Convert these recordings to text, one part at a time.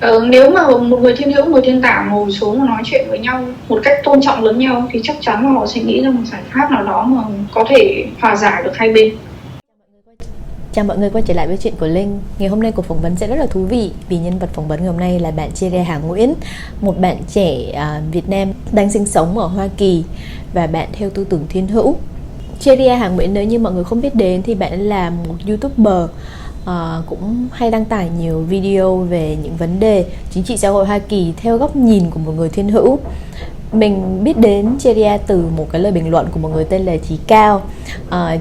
Nếu mà một người thiên hữu, một thiên tả ngồi xuống và nói chuyện với nhau một cách tôn trọng lẫn nhau thì chắc chắn là họ sẽ nghĩ ra một giải pháp nào đó mà có thể hòa giải được hai bên. Chào mọi người, quay trở lại với chuyện của Linh. Ngày hôm nay cuộc phỏng vấn sẽ rất là thú vị vì nhân vật phỏng vấn ngày hôm nay là bạn Cherry Hà Nguyễn, một bạn trẻ Việt Nam đang sinh sống ở Hoa Kỳ và bạn theo tư tưởng thiên hữu. Cherry Hà Nguyễn, nếu như mọi người không biết đến thì bạn là một YouTuber cũng hay đăng tải nhiều video về những vấn đề chính trị xã hội Hoa Kỳ theo góc nhìn của một người thiên hữu. Mình biết đến Cheria từ một cái lời bình luận của một người tên là Chí Cao.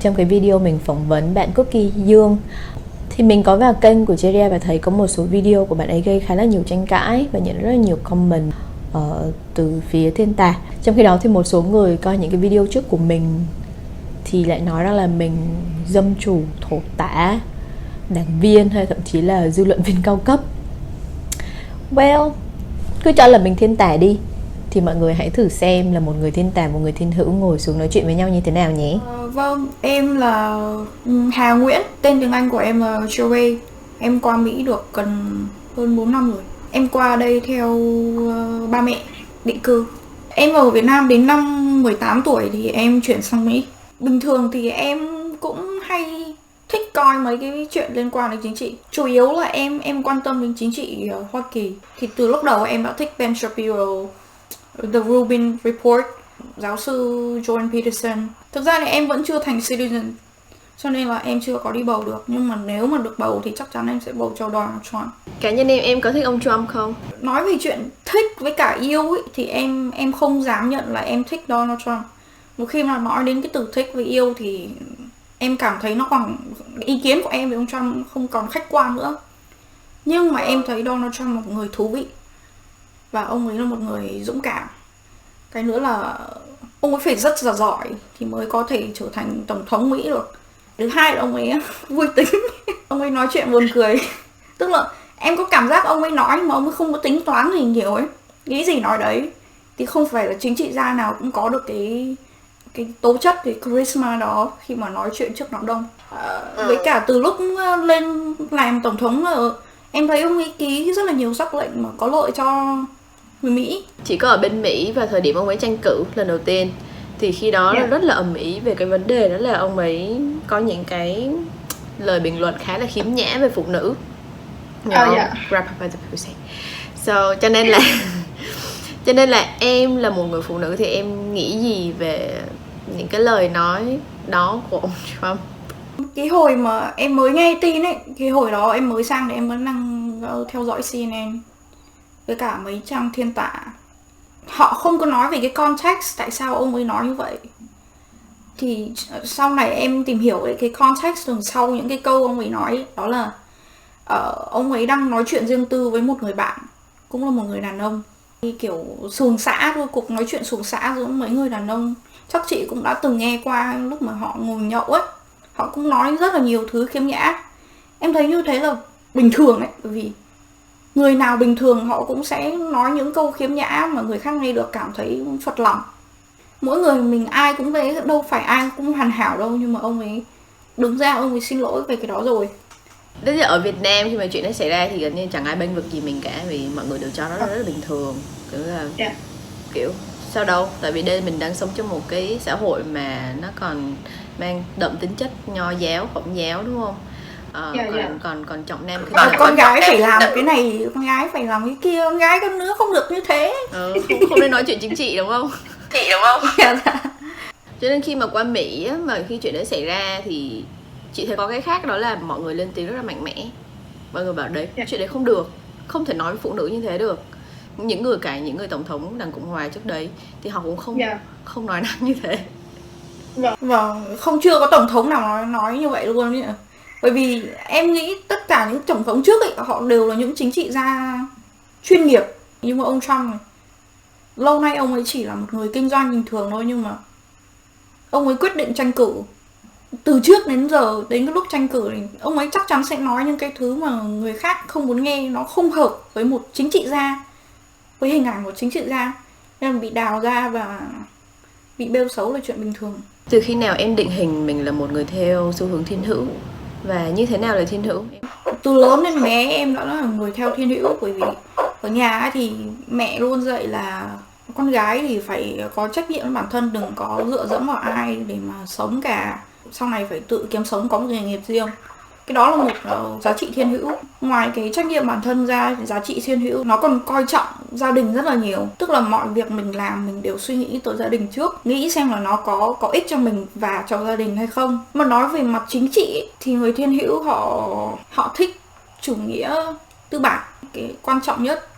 Trong cái video mình phỏng vấn bạn Cookie Dương thì mình có vào kênh của Cheria và thấy có một số video của bạn ấy gây khá là nhiều tranh cãi và nhận rất là nhiều comment từ phía thiên tả. Trong khi đó thì một số người coi những cái video trước của mình thì lại nói rằng là mình dâm chủ, thổ tả, đảng viên hay thậm chí là dư luận viên cao cấp. Well, cứ cho là mình thiên tả đi thì mọi người hãy thử xem là một người thiên tả, một người thiên hữu ngồi xuống nói chuyện với nhau như thế nào nhé. Vâng, em là Hà Nguyễn, tên tiếng Anh của em là Joey. Em qua Mỹ được gần hơn 4 năm rồi. Em qua đây theo ba mẹ định cư. Em ở Việt Nam đến năm 18 tuổi thì em chuyển sang Mỹ. Bình thường thì em cũng hay thích coi mấy cái chuyện liên quan đến chính trị. Chủ yếu là em quan tâm đến chính trị Hoa Kỳ. Thì từ lúc đầu em đã thích Ben Shapiro, The Rubin Report, giáo sư Jordan Peterson. Thực ra thì em vẫn chưa thành citizen, cho nên là em chưa có đi bầu được. Nhưng mà nếu mà được bầu thì chắc chắn em sẽ bầu cho Donald Trump. Cá nhân em có thích ông Trump không? Nói về chuyện thích với cả yêu ấy, thì em không dám nhận là em thích Donald Trump. Một khi mà nói đến cái từ thích với yêu thì em cảm thấy nó còn, ý kiến của em về ông Trump không còn khách quan nữa. Nhưng mà em thấy Donald Trump là một người thú vị và ông ấy là một người dũng cảm. Cái nữa là ông ấy phải rất là giỏi thì mới có thể trở thành tổng thống Mỹ được. Thứ hai là ông ấy vui tính. Ông ấy nói chuyện buồn cười. Tức là em có cảm giác ông ấy nói mà ông ấy không có tính toán gì nhiều ấy, nghĩ gì nói đấy. Thì không phải là chính trị gia nào cũng có được cái tố chất, cái charisma đó khi mà nói chuyện trước đám đông. Với cả từ lúc lên làm tổng thống em thấy ông ấy ký rất là nhiều sắc lệnh mà có lợi cho người Mỹ. Chỉ có ở bên Mỹ vào thời điểm ông ấy tranh cử lần đầu tiên thì khi đó là rất là ầm ĩ về cái vấn đề đó là ông ấy có những cái lời bình luận khá là khiếm nhã về phụ nữ. So cho nên là em là một người phụ nữ thì em nghĩ gì về những cái lời nói đó của ông Trump? Cái hồi mà em mới nghe tin ấy, cái hồi đó em mới sang thì em vẫn đang theo dõi CNN với cả mấy trang thiên tả. Họ không có nói về cái context tại sao ông ấy nói như vậy. Thì sau này em tìm hiểu cái context đằng sau những cái câu ông ấy nói, đó là ông ấy đang nói chuyện riêng tư với một người bạn, cũng là một người đàn ông. Thì kiểu xuồng xã thôi, cuộc nói chuyện xuồng xã giữa mấy người đàn ông. Chắc chị cũng đã từng nghe qua lúc mà họ ngồi nhậu ấy. Họ cũng nói rất là nhiều thứ khiếm nhã. Em thấy như thế là bình thường ấy, bởi vì người nào bình thường họ cũng sẽ nói những câu khiếm nhã mà người khác nghe được cảm thấy phật lòng. Mỗi người mình ai cũng thế, đâu phải ai cũng hoàn hảo đâu, nhưng mà ông ấy đứng ra ông ấy xin lỗi về cái đó rồi. Thế thì ở Việt Nam khi mà chuyện đó xảy ra thì gần như chẳng ai bênh vực gì mình cả, vì mọi người đều cho nó rất là bình thường. Kiểu là kiểu sao đâu, tại vì đây mình đang sống trong một cái xã hội mà nó còn mang đậm tính chất nho giáo, khổng giáo, đúng không? Còn trọng nam con gái phải làm cái này, con gái phải làm cái kia, con gái con nữa không được như thế. Không nên nói chuyện chính trị, đúng không? Cho nên khi mà qua Mỹ á, mà khi chuyện đấy xảy ra thì chị thấy có cái khác, đó là mọi người lên tiếng rất là mạnh mẽ. Mọi người bảo đấy, chuyện đấy không được, không thể nói với phụ nữ như thế được. Những người tổng thống đảng Cộng hòa trước đấy thì họ cũng không nói năng như thế. Vâng, không, chưa có tổng thống nào nói như vậy luôn ấy. Bởi vì em nghĩ tất cả những tổng thống trước ấy, họ đều là những chính trị gia chuyên nghiệp. Nhưng mà ông Trump này, lâu nay ông ấy chỉ là một người kinh doanh bình thường thôi, nhưng mà ông ấy quyết định tranh cử. Từ trước đến giờ, đến cái lúc tranh cử thì ông ấy chắc chắn sẽ nói những cái thứ mà người khác không muốn nghe, nó không hợp với một chính trị gia, với hình ảnh một chính trị gia. Nên là bị đào ra và bị bêu xấu là chuyện bình thường. Từ khi nào em định hình mình là một người theo xu hướng thiên hữu? Và như thế nào là thiên hữu? từ lớn đến bé em đã là người theo thiên hữu, bởi vì ở nhà ấy thì mẹ luôn dạy là con gái thì phải có trách nhiệm với bản thân, đừng có dựa dẫm vào ai để mà sống cả, sau này phải tự kiếm sống, có một nghề nghiệp riêng. Cái đó là một giá trị thiên hữu. Ngoài cái trách nhiệm bản thân ra, giá trị thiên hữu nó còn coi trọng gia đình rất là nhiều. Tức là mọi việc mình làm mình đều suy nghĩ tới gia đình trước, nghĩ xem là nó có ích cho mình và cho gia đình hay không. Mà nói về mặt chính trị thì người thiên hữu họ thích chủ nghĩa tư bản. Cái quan trọng nhất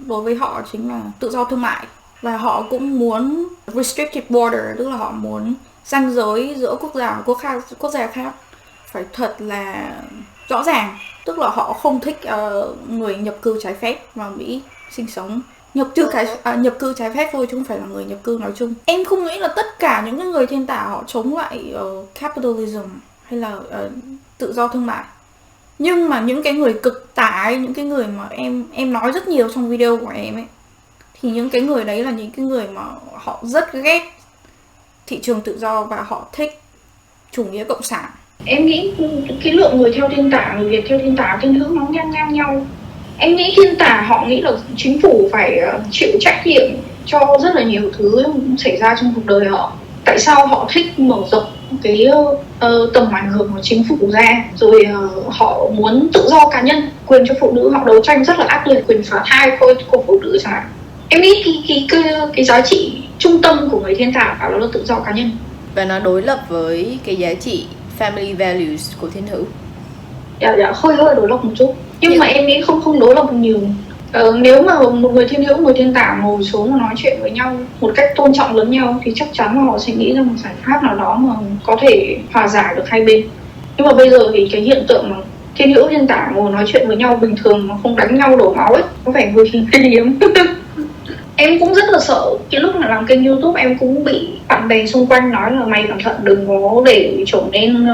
đối với họ chính là tự do thương mại, và họ cũng muốn restricted border, tức là họ muốn ranh giới giữa quốc gia và quốc gia khác phải thật là rõ ràng. Tức là họ không thích người nhập cư trái phép vào Mỹ sinh sống. Nhập cư trái phép thôi chứ không phải là người nhập cư nói chung. Em không nghĩ là tất cả những người thiên tả họ chống lại capitalism hay là tự do thương mại. Nhưng mà những cái người cực tả ấy, những cái người mà em nói rất nhiều trong video của em ấy, thì những cái người đấy là những cái người mà họ rất ghét thị trường tự do và họ thích chủ nghĩa cộng sản. Em nghĩ cái lượng người theo thiên tả, người Việt theo thiên tả, thiên hữu nó ngang nhau. Em nghĩ thiên tả họ nghĩ là chính phủ phải chịu trách nhiệm cho rất là nhiều thứ xảy ra trong cuộc đời họ. Tại sao họ thích mở rộng cái tầm ảnh hưởng của chính phủ ra, rồi họ muốn tự do cá nhân, quyền cho phụ nữ, họ đấu tranh rất là ác liệt, quyền phá thai của phụ nữ chẳng hạn. Em nghĩ cái giá trị trung tâm của người thiên tả đó là tự do cá nhân, và nó đối lập với cái giá trị family values của thiên hữu. Dạ, hơi đối lập một chút, nhưng mà em nghĩ không đối lập nhiều. Nếu mà một người thiên hữu, một thiên tả ngồi xuống và nói chuyện với nhau một cách tôn trọng lẫn nhau thì chắc chắn là họ sẽ nghĩ ra một giải pháp nào đó mà có thể hòa giải được hai bên. Nhưng mà bây giờ thì cái hiện tượng mà thiên hữu thiên tả ngồi nói chuyện với nhau bình thường mà không đánh nhau đổ máu ấy có vẻ hơi hiếm. Em cũng rất là sợ. Cái lúc mà làm kênh YouTube em cũng bị bạn bè xung quanh nói là mày cẩn thận đừng có để trở nên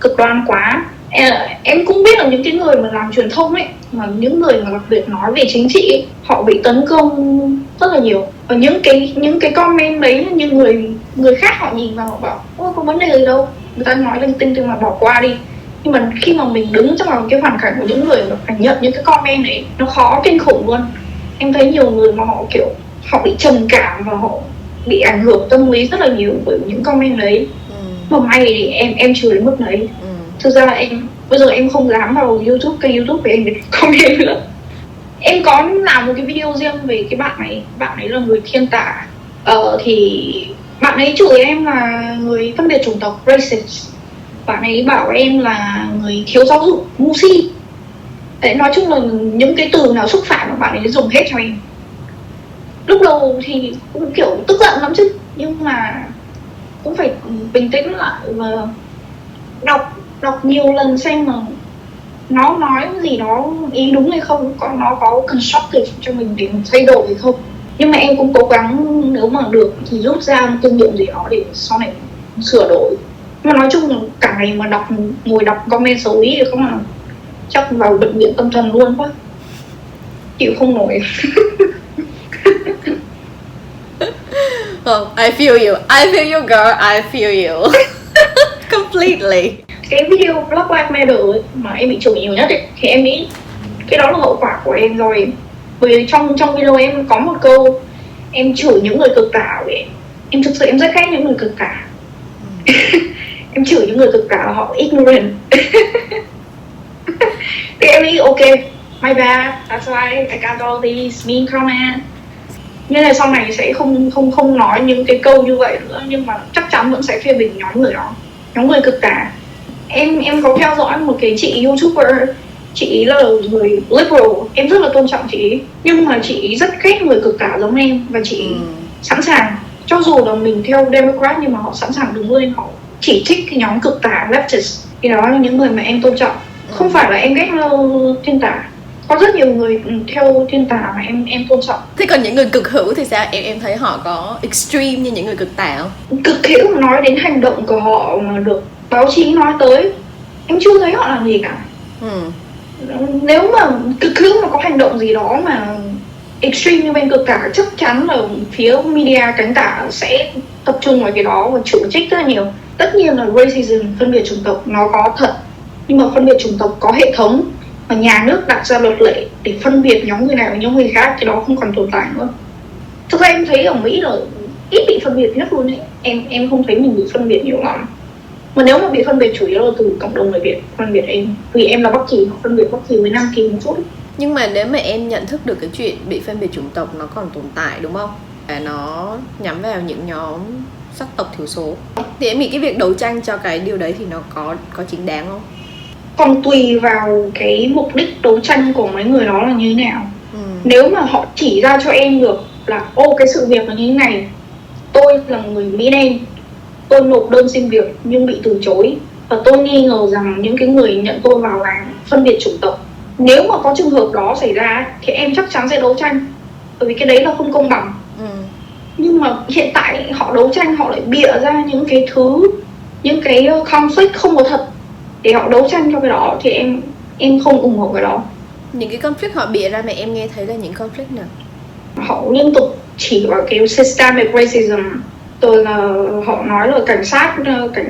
cực đoan quá. Em cũng biết là những cái người mà làm truyền thông ấy, mà những người mà đặc biệt nói về chính trị ấy, họ bị tấn công rất là nhiều. Và những cái comment đấy như người khác họ nhìn vào họ bảo ôi có vấn đề gì đâu, người ta nói linh tinh thì mà bỏ qua đi. Nhưng mà khi mà mình đứng trong cái hoàn cảnh của những người mà phải nhận những cái comment này, nó khó kinh khủng luôn. Em thấy nhiều người mà họ bị trầm cảm và họ bị ảnh hưởng tâm lý rất là nhiều bởi những comment đấy. Mà may thì em chưa đến mức đấy. Thực ra là bây giờ em không dám vào kênh YouTube của em để comment nữa. Em có làm một cái video riêng về cái bạn ấy là người thiên tả. Thì bạn ấy chửi em là người phân biệt chủng tộc, racist. Bạn ấy bảo em là người thiếu giáo dục, ngu si. Đấy, nói chung là những cái từ nào xúc phạm mà bạn ấy dùng hết cho em. Lúc đầu thì cũng kiểu tức giận lắm chứ, nhưng mà cũng phải bình tĩnh lại và đọc nhiều lần xem mà nó nói cái gì đó ý đúng hay không, nó có constructive cho mình để mình thay đổi hay không. Nhưng mà em cũng cố gắng nếu mà được thì rút ra kinh nghiệm gì đó để sau này sửa đổi. Nhưng mà nói chung là cả ngày mà ngồi đọc comment xấu ý thì không là chắc vào bệnh viện tâm thần luôn quá, chịu không nổi. Oh, I feel you girl, I feel you. Completely. Cái video Black Lives Matter ấy, mà em bị chửi nhiều nhất ấy, thì em nghĩ cái đó là hậu quả của em rồi. Bởi vì trong video em có một câu em chửi những người cực tả ấy. Em thực sự em rất ghét những người cực tả. Em chửi những người cực tả là họ ignorant. Thì em nghĩ ok, my bad, that's why I got all these mean comments. Nên là sau này sẽ không nói những cái câu như vậy nữa, nhưng mà chắc chắn vẫn sẽ phê bình nhóm người đó, nhóm người cực tả. Em có theo dõi một cái chị YouTuber, chị ý là người liberal, em rất là tôn trọng chị ý, nhưng mà chị ý rất ghét người cực tả giống em. Và chị ý sẵn sàng, cho dù là mình theo Democrat nhưng mà họ sẵn sàng đứng lên họ chỉ trích cái nhóm cực tả leftist. Thì đó là những người mà em tôn trọng, không phải là em ghét thiên tả. Có rất nhiều người theo thiên tả mà em tôn trọng. Thế còn những người cực hữu thì sao? Em thấy họ có extreme như những người cực tả không? Cực hữu nói đến hành động của họ mà được báo chí nói tới, em chưa thấy họ làm gì cả. Nếu mà cực hữu mà có hành động gì đó mà extreme như bên cực tả, chắc chắn là phía media cánh tả sẽ tập trung vào cái đó và chịu trích rất là nhiều. Tất nhiên là racism, phân biệt chủng tộc nó có thật, nhưng mà phân biệt chủng tộc có hệ thống mà nhà nước đặt ra luật lệ để phân biệt nhóm người này với nhóm người khác, cái đó không còn tồn tại nữa. Thực ra em thấy ở Mỹ là ít bị phân biệt nhất luôn ấy. Em không thấy mình bị phân biệt nhiều lắm. Mà nếu mà bị phân biệt chủ yếu là từ cộng đồng người Việt phân biệt em. Vì em là Bắc Kỳ, phân biệt Bắc Kỳ với Nam Kỳ một chút ấy. Nhưng mà nếu mà em nhận thức được cái chuyện bị phân biệt chủng tộc nó còn tồn tại đúng không? Và nó nhắm vào những nhóm sắc tộc thiểu số, thì em nghĩ cái việc đấu tranh cho cái điều đấy thì nó có chính đáng không? Còn tùy vào cái mục đích đấu tranh của mấy người đó là như thế nào. Nếu mà họ chỉ ra cho em được là cái sự việc là như thế này, tôi là người Mỹ đen, tôi nộp đơn xin việc nhưng bị từ chối, và tôi nghi ngờ rằng những cái người nhận tôi vào làm phân biệt chủng tộc. Nếu mà có trường hợp đó xảy ra thì em chắc chắn sẽ đấu tranh, bởi vì cái đấy là không công bằng. Nhưng mà hiện tại họ đấu tranh, họ lại bịa ra những cái thứ, những cái conflict không có thật để họ đấu tranh cho cái đó, thì em không ủng hộ cái đó. Những cái conflict họ bịa ra mà em nghe thấy là những conflict nào? Họ liên tục chỉ vào cái systemic racism, rồi là họ nói là cảnh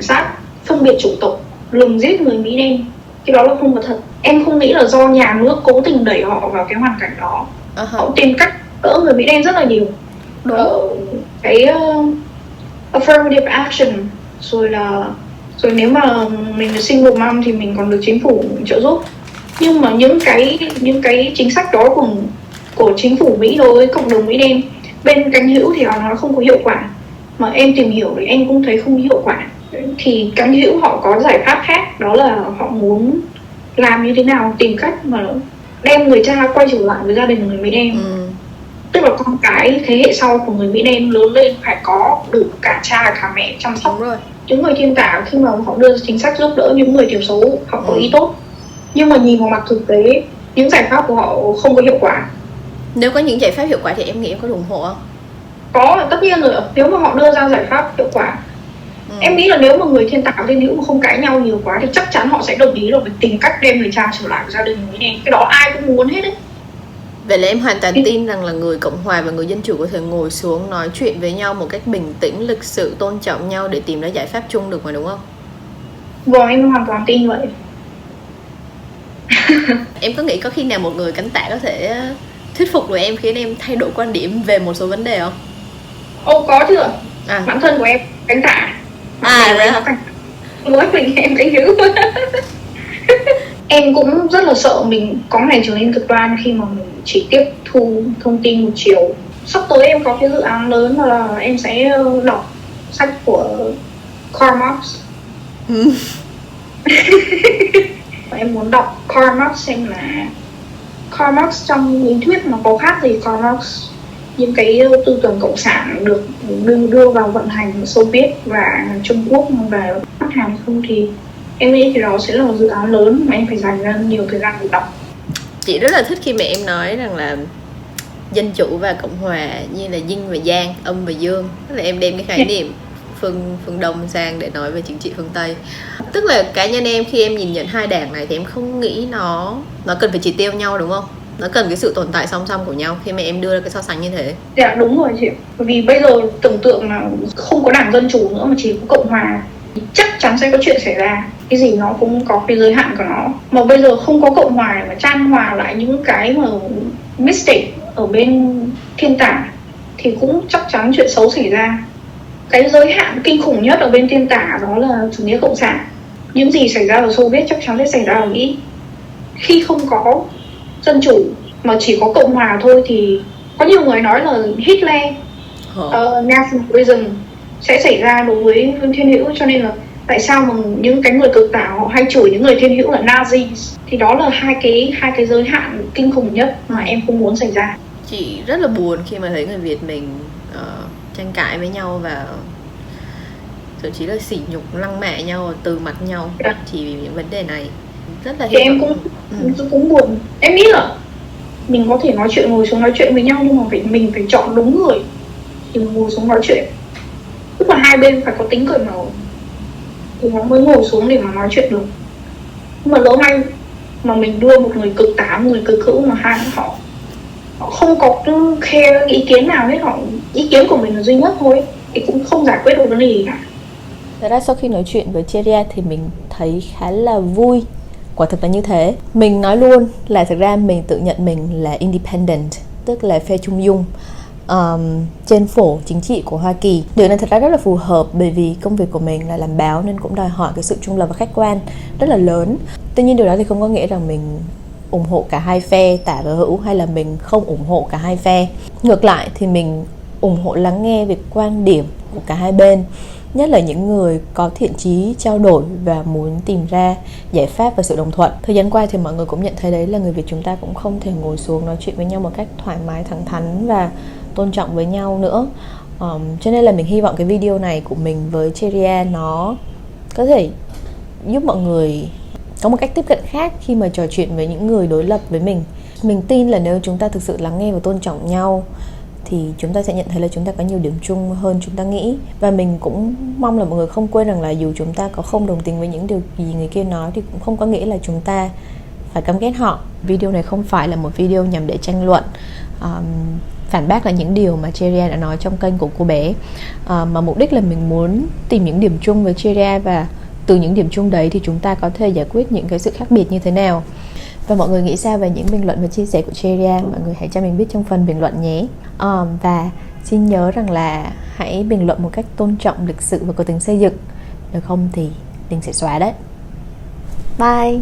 sát phân biệt chủng tộc, lùng giết người Mỹ đen. Cái đó là không có thật. Em không nghĩ là do nhà nước cố tình đẩy họ vào cái hoàn cảnh đó. Họ tìm cách đỡ người Mỹ đen rất là nhiều. Cái affirmative action, rồi nếu mà mình là single mom thì mình còn được chính phủ trợ giúp. Nhưng mà những cái chính sách đó của chính phủ Mỹ đối với cộng đồng Mỹ đen, bên cánh hữu thì họ nói không có hiệu quả, mà em tìm hiểu thì em cũng thấy không hiệu quả. Thì cánh hữu họ có giải pháp khác, đó là họ muốn làm như thế nào, tìm cách mà đem người cha quay trở lại với gia đình người Mỹ đen. Tức là con cái thế hệ sau của người Mỹ đen lớn lên phải có đủ cả cha cả mẹ chăm sóc. Những người thiên tả khi mà họ đưa chính sách giúp đỡ những người thiểu số, họ có ý tốt, nhưng mà nhìn vào mặt thực tế, những giải pháp của họ không có hiệu quả. Nếu có những giải pháp hiệu quả thì em nghĩ em có ủng hộ không? Có, tất nhiên rồi. Nếu mà họ đưa ra giải pháp hiệu quả, em nghĩ là nếu mà người thiên tả thiên hữu mà không cãi nhau nhiều quá thì chắc chắn họ sẽ đồng ý là phải tìm cách đem người cha trở lại với gia đình người đen. Cái đó ai cũng muốn hết đấy. Vậy là em hoàn toàn tin rằng là người Cộng hòa và người Dân chủ có thể ngồi xuống nói chuyện với nhau một cách bình tĩnh, lịch sự, tôn trọng nhau để tìm ra giải pháp chung được mà, đúng không? Vâng, em hoàn toàn tin vậy. Em có nghĩ có khi nào một người cánh tả có thể thuyết phục được em, khiến em thay đổi quan điểm về một số vấn đề không? Có chứ ạ. Bản thân của em cánh tả. Mỗi mình em cánh hữu. Em cũng rất là sợ mình có ngày trở nên cực đoan khi mà mình chỉ tiếp thu thông tin một chiều. Sắp tới em có cái dự án lớn là em sẽ đọc sách của Karl Marx. Em muốn đọc Karl Marx xem là Karl Marx trong lý thuyết nó có khác gì Karl Marx. Những cái tư tưởng cộng sản được đưa vào vận hành ở Xô Viết và Trung Quốc và Bắc Hàn không, thì em nghĩ cái đó sẽ là một dự án lớn mà em phải dành ra nhiều thời gian để đọc. Chị rất là thích khi mà em nói rằng là dân chủ và cộng hòa như là yin và yang, âm và dương. Tức là em đem cái khái niệm phương Đông sang để nói về chính trị phương Tây. Tức là cá nhân em khi em nhìn nhận hai đảng này thì em không nghĩ nó cần phải chỉ tiêu nhau, đúng không? Nó cần cái sự tồn tại song song của nhau khi mà em đưa ra cái so sánh như thế. Dạ đúng rồi chị. Bởi vì bây giờ tưởng tượng là không có đảng Dân Chủ nữa mà chỉ có Cộng Hòa thì chắc chắn sẽ có chuyện xảy ra. Cái gì nó cũng có cái giới hạn của nó. Mà bây giờ không có Cộng Hòa mà chan hòa lại những cái mà mistake ở bên thiên tả thì cũng chắc chắn chuyện xấu xảy ra. Cái giới hạn kinh khủng nhất ở bên thiên tả đó là chủ nghĩa cộng sản. Những gì xảy ra ở Xô Viết chắc chắn sẽ xảy ra ở Mỹ. Khi không có dân chủ mà chỉ có Cộng Hòa thôi thì có nhiều người nói là Hitler, nationalism sẽ xảy ra đối với thiên hữu. Cho nên là tại sao mà những cái người cực tả họ hay chửi những người thiên hữu là Nazi. Thì đó là hai cái giới hạn kinh khủng nhất mà em không muốn xảy ra. Chị rất là buồn khi mà thấy người Việt mình tranh cãi với nhau và thậm chí là sỉ nhục lăng mạ nhau từ mặt nhau chỉ vì những vấn đề này. Rất là thì em cũng buồn. Em nghĩ là mình có thể ngồi xuống nói chuyện với nhau, nhưng mà mình phải chọn đúng người thì mình ngồi xuống nói chuyện. Tức là hai bên phải có tính cởi mở thì nó mới ngồi xuống để mà nói chuyện được. Nhưng mà lỡ may mà mình đưa một người cực tả, một người cực hữu mà hai họ không có care ý kiến nào hết, ý kiến của mình là duy nhất thôi thì cũng không giải quyết được vấn đề gì cả. Thật ra sau khi nói chuyện với Cheria thì mình thấy khá là vui quả thực là như thế. Mình nói luôn là thực ra mình tự nhận mình là independent, tức là phe trung dung trên phổ chính trị của Hoa Kỳ. Điều này thật ra rất là phù hợp, bởi vì công việc của mình là làm báo nên cũng đòi hỏi cái sự trung lập và khách quan rất là lớn. Tuy nhiên điều đó thì không có nghĩa rằng mình ủng hộ cả hai phe tả và hữu, hay là mình không ủng hộ cả hai phe. Ngược lại thì mình ủng hộ lắng nghe về quan điểm của cả hai bên, nhất là những người có thiện chí trao đổi và muốn tìm ra giải pháp và sự đồng thuận. Thời gian qua thì mọi người cũng nhận thấy đấy là người Việt chúng ta cũng không thể ngồi xuống nói chuyện với nhau một cách thoải mái, thẳng thắn và tôn trọng với nhau nữa. Cho nên là mình hy vọng cái video này của mình với Cheria nó có thể giúp mọi người có một cách tiếp cận khác khi mà trò chuyện với những người đối lập với mình. Mình tin là nếu chúng ta thực sự lắng nghe và tôn trọng nhau thì chúng ta sẽ nhận thấy là chúng ta có nhiều điểm chung hơn chúng ta nghĩ. Và mình cũng mong là mọi người không quên rằng là dù chúng ta có không đồng tình với những điều gì người kia nói thì cũng không có nghĩa là chúng ta phải căm ghét họ. Video này không phải là một video nhằm để tranh luận, phản bác là những điều mà Cheria đã nói trong kênh của cô bé, mà mục đích là mình muốn tìm những điểm chung với Cheria, và từ những điểm chung đấy thì chúng ta có thể giải quyết những cái sự khác biệt như thế nào. Và mọi người nghĩ sao về những bình luận và chia sẻ của Cheria? Mọi người hãy cho mình biết trong phần bình luận nhé. Và xin nhớ rằng là hãy bình luận một cách tôn trọng, lịch sự và có tính xây dựng. Được không thì Linh sẽ xóa đấy. Bye.